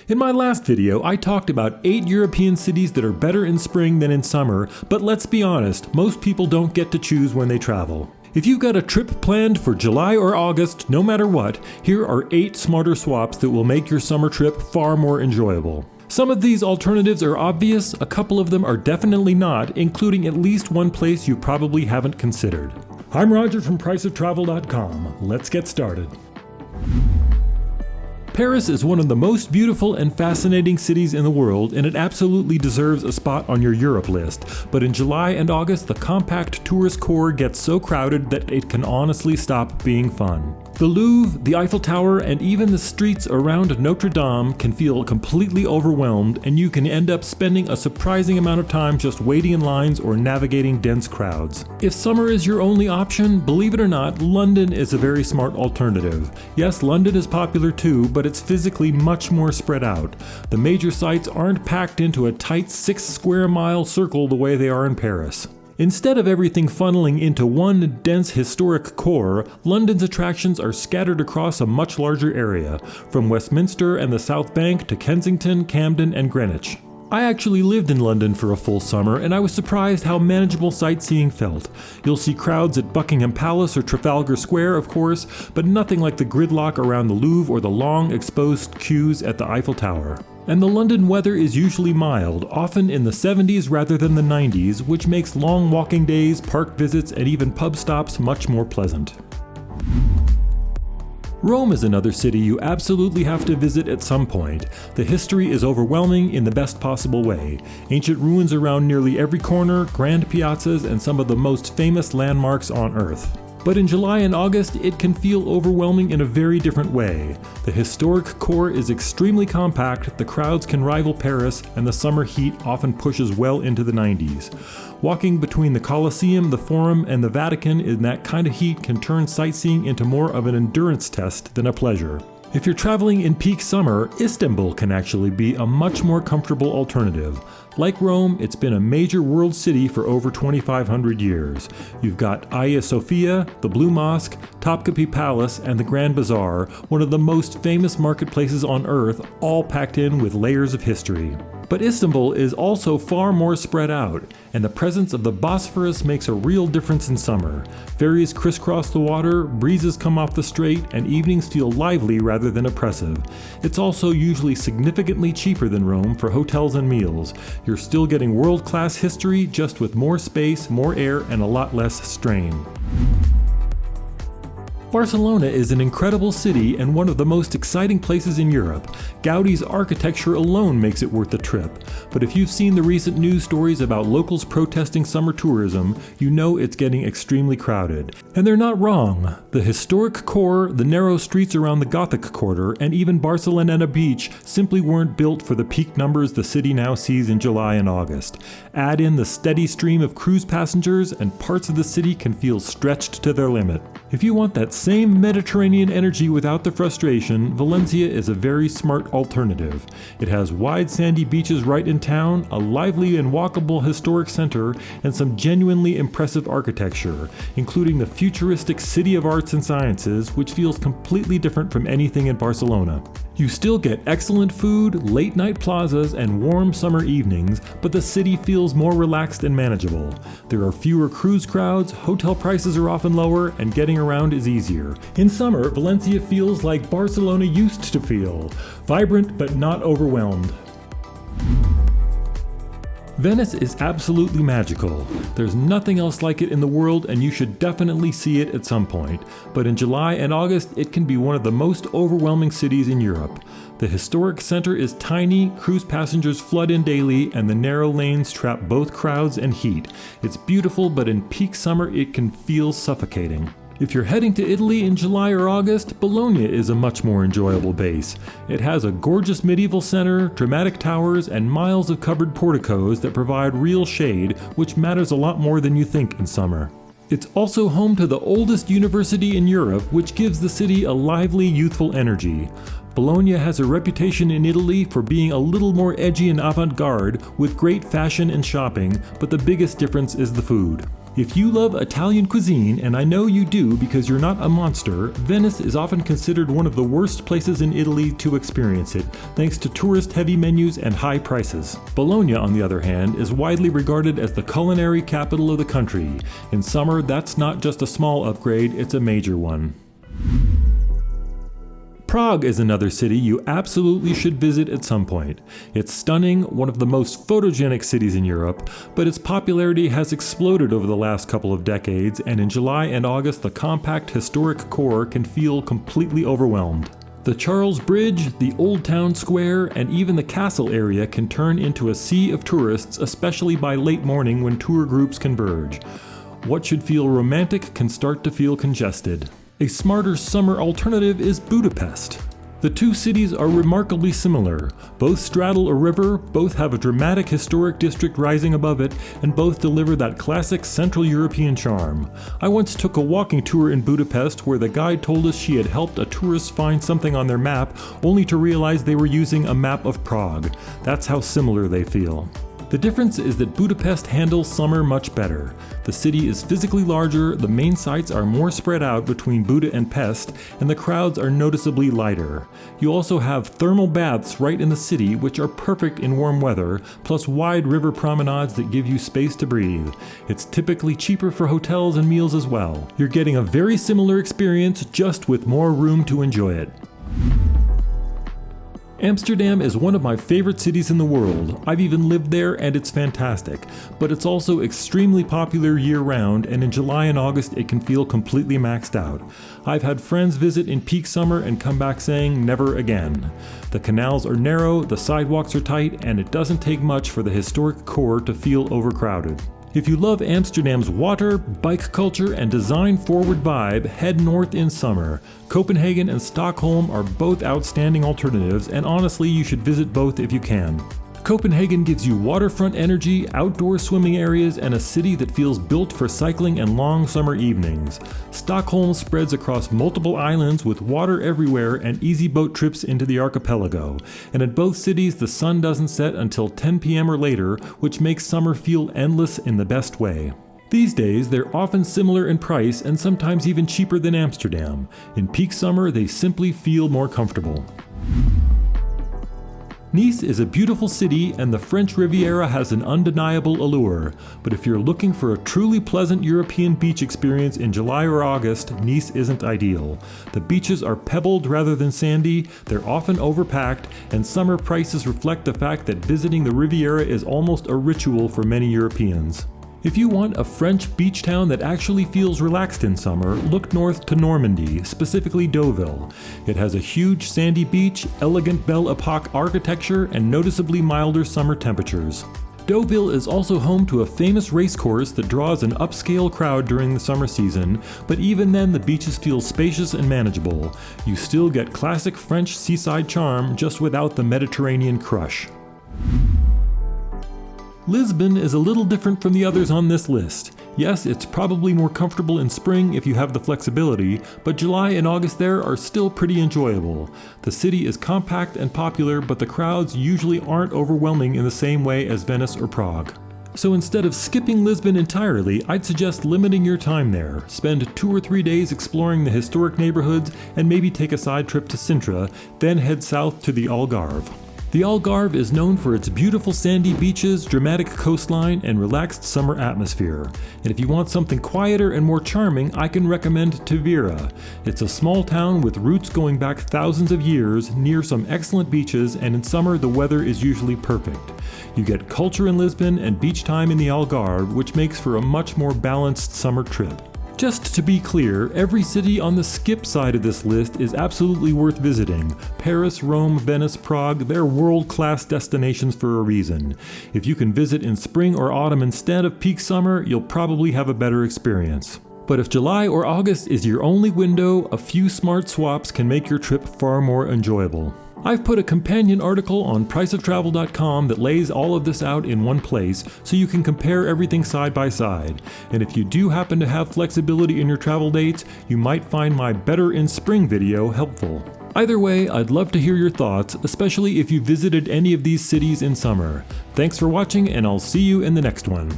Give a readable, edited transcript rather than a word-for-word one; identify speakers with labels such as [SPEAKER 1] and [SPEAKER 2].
[SPEAKER 1] In my last video, I talked about 8 European cities that are better in spring than in summer, but let's be honest, most people don't get to choose when they travel. If you've got a trip planned for July or August, no matter what, here are 8 smarter swaps that will make your summer trip far more enjoyable. Some of these alternatives are obvious, a couple of them are definitely not, including at least one place you probably haven't considered. I'm Roger from priceoftravel.com. Let's get started. Paris is one of the most beautiful and fascinating cities in the world, and it absolutely deserves a spot on your Europe list. But in July and August, the compact tourist core gets so crowded that it can honestly stop being fun. The Louvre, the Eiffel Tower, and even the streets around Notre Dame can feel completely overwhelmed, and you can end up spending a surprising amount of time just waiting in lines or navigating dense crowds. If summer is your only option, believe it or not, London is a very smart alternative. Yes, London is popular too, but it's physically much more spread out. The major sites aren't packed into a tight 6 square mile circle the way they are in Paris. Instead of everything funneling into one dense historic core, London's attractions are scattered across a much larger area, from Westminster and the South Bank to Kensington, Camden, and Greenwich. I actually lived in London for a full summer, and I was surprised how manageable sightseeing felt. You'll see crowds at Buckingham Palace or Trafalgar Square, of course, but nothing like the gridlock around the Louvre or the long, exposed queues at the Eiffel Tower. And the London weather is usually mild, often in the 70s rather than the 90s, which makes long walking days, park visits, and even pub stops much more pleasant. Rome is another city you absolutely have to visit at some point. The history is overwhelming in the best possible way. Ancient ruins around nearly every corner, grand piazzas, and some of the most famous landmarks on Earth. But in July and August, it can feel overwhelming in a very different way. The historic core is extremely compact, the crowds can rival Paris, and the summer heat often pushes well into the 90s. Walking between the Colosseum, the Forum, and the Vatican in that kind of heat can turn sightseeing into more of an endurance test than a pleasure. If you're traveling in peak summer, Istanbul can actually be a much more comfortable alternative. Like Rome, it's been a major world city for over 2,500 years. You've got Hagia Sophia, the Blue Mosque, Topkapi Palace, and the Grand Bazaar, one of the most famous marketplaces on Earth, all packed in with layers of history. But Istanbul is also far more spread out, and the presence of the Bosphorus makes a real difference in summer. Ferries crisscross the water, breezes come off the strait, and evenings feel lively rather than oppressive. It's also usually significantly cheaper than Rome for hotels and meals. You're still getting world-class history, just with more space, more air, and a lot less strain. Barcelona is an incredible city and one of the most exciting places in Europe. Gaudi's architecture alone makes it worth the trip. But if you've seen the recent news stories about locals protesting summer tourism, you know it's getting extremely crowded. And they're not wrong. The historic core, the narrow streets around the Gothic Quarter, and even Barcelona Beach simply weren't built for the peak numbers the city now sees in July and August. Add in the steady stream of cruise passengers, and parts of the city can feel stretched to their limit. If you want that same Mediterranean energy without the frustration, Valencia is a very smart alternative. It has wide sandy beaches right in town, a lively and walkable historic center, and some genuinely impressive architecture, including the futuristic City of Arts and Sciences, which feels completely different from anything in Barcelona. You still get excellent food, late-night plazas, and warm summer evenings, but the city feels more relaxed and manageable. There are fewer cruise crowds, hotel prices are often lower, and getting around is easier. In summer, Valencia feels like Barcelona used to feel, vibrant but not overwhelmed. Venice is absolutely magical. There's nothing else like it in the world, and you should definitely see it at some point. But in July and August, it can be one of the most overwhelming cities in Europe. The historic center is tiny, cruise passengers flood in daily, and the narrow lanes trap both crowds and heat. It's beautiful, but in peak summer, it can feel suffocating. If you're heading to Italy in July or August, Bologna is a much more enjoyable base. It has a gorgeous medieval center, dramatic towers, and miles of covered porticos that provide real shade, which matters a lot more than you think in summer. It's also home to the oldest university in Europe, which gives the city a lively, youthful energy. Bologna has a reputation in Italy for being a little more edgy and avant-garde, with great fashion and shopping, but the biggest difference is the food. If you love Italian cuisine, and I know you do because you're not a monster, Venice is often considered one of the worst places in Italy to experience it, thanks to tourist-heavy menus and high prices. Bologna, on the other hand, is widely regarded as the culinary capital of the country. In summer, that's not just a small upgrade, it's a major one. Prague is another city you absolutely should visit at some point. It's stunning, one of the most photogenic cities in Europe, but its popularity has exploded over the last couple of decades, and in July and August the compact historic core can feel completely overwhelmed. The Charles Bridge, the Old Town Square, and even the castle area can turn into a sea of tourists, especially by late morning when tour groups converge. What should feel romantic can start to feel congested. A smarter summer alternative is Budapest. The two cities are remarkably similar. Both straddle a river, both have a dramatic historic district rising above it, and both deliver that classic Central European charm. I once took a walking tour in Budapest where the guide told us she had helped a tourist find something on their map, only to realize they were using a map of Prague. That's how similar they feel. The difference is that Budapest handles summer much better. The city is physically larger, the main sites are more spread out between Buda and Pest, and the crowds are noticeably lighter. You also have thermal baths right in the city, which are perfect in warm weather, plus wide river promenades that give you space to breathe. It's typically cheaper for hotels and meals as well. You're getting a very similar experience, just with more room to enjoy it. Amsterdam is one of my favorite cities in the world. I've even lived there and it's fantastic, but it's also extremely popular year-round, and in July and August it can feel completely maxed out. I've had friends visit in peak summer and come back saying never again. The canals are narrow, the sidewalks are tight, and it doesn't take much for the historic core to feel overcrowded. If you love Amsterdam's water, bike culture, and design-forward vibe, head north in summer. Copenhagen and Stockholm are both outstanding alternatives, and honestly, you should visit both if you can. Copenhagen gives you waterfront energy, outdoor swimming areas, and a city that feels built for cycling and long summer evenings. Stockholm spreads across multiple islands with water everywhere and easy boat trips into the archipelago. And in both cities, the sun doesn't set until 10 p.m. or later, which makes summer feel endless in the best way. These days, they're often similar in price and sometimes even cheaper than Amsterdam. In peak summer, they simply feel more comfortable. Nice is a beautiful city, and the French Riviera has an undeniable allure, but if you're looking for a truly pleasant European beach experience in July or August, Nice isn't ideal. The beaches are pebbled rather than sandy, they're often overpacked, and summer prices reflect the fact that visiting the Riviera is almost a ritual for many Europeans. If you want a French beach town that actually feels relaxed in summer, look north to Normandy, specifically Deauville. It has a huge sandy beach, elegant Belle Epoque architecture, and noticeably milder summer temperatures. Deauville is also home to a famous racecourse that draws an upscale crowd during the summer season, but even then the beaches feel spacious and manageable. You still get classic French seaside charm, just without the Mediterranean crush. Lisbon is a little different from the others on this list. Yes, it's probably more comfortable in spring if you have the flexibility, but July and August there are still pretty enjoyable. The city is compact and popular, but the crowds usually aren't overwhelming in the same way as Venice or Prague. So instead of skipping Lisbon entirely, I'd suggest limiting your time there. Spend 2 or 3 days exploring the historic neighborhoods and maybe take a side trip to Sintra, then head south to the Algarve. The Algarve is known for its beautiful sandy beaches, dramatic coastline, and relaxed summer atmosphere. And if you want something quieter and more charming, I can recommend Tavira. It's a small town with roots going back thousands of years, near some excellent beaches, and in summer the weather is usually perfect. You get culture in Lisbon and beach time in the Algarve, which makes for a much more balanced summer trip. Just to be clear, every city on the skip side of this list is absolutely worth visiting. Paris, Rome, Venice, Prague, they're world-class destinations for a reason. If you can visit in spring or autumn instead of peak summer, you'll probably have a better experience. But if July or August is your only window, a few smart swaps can make your trip far more enjoyable. I've put a companion article on priceoftravel.com that lays all of this out in one place so you can compare everything side by side. And if you do happen to have flexibility in your travel dates, you might find my Better in Spring video helpful. Either way, I'd love to hear your thoughts, especially if you visited any of these cities in summer. Thanks for watching, and I'll see you in the next one.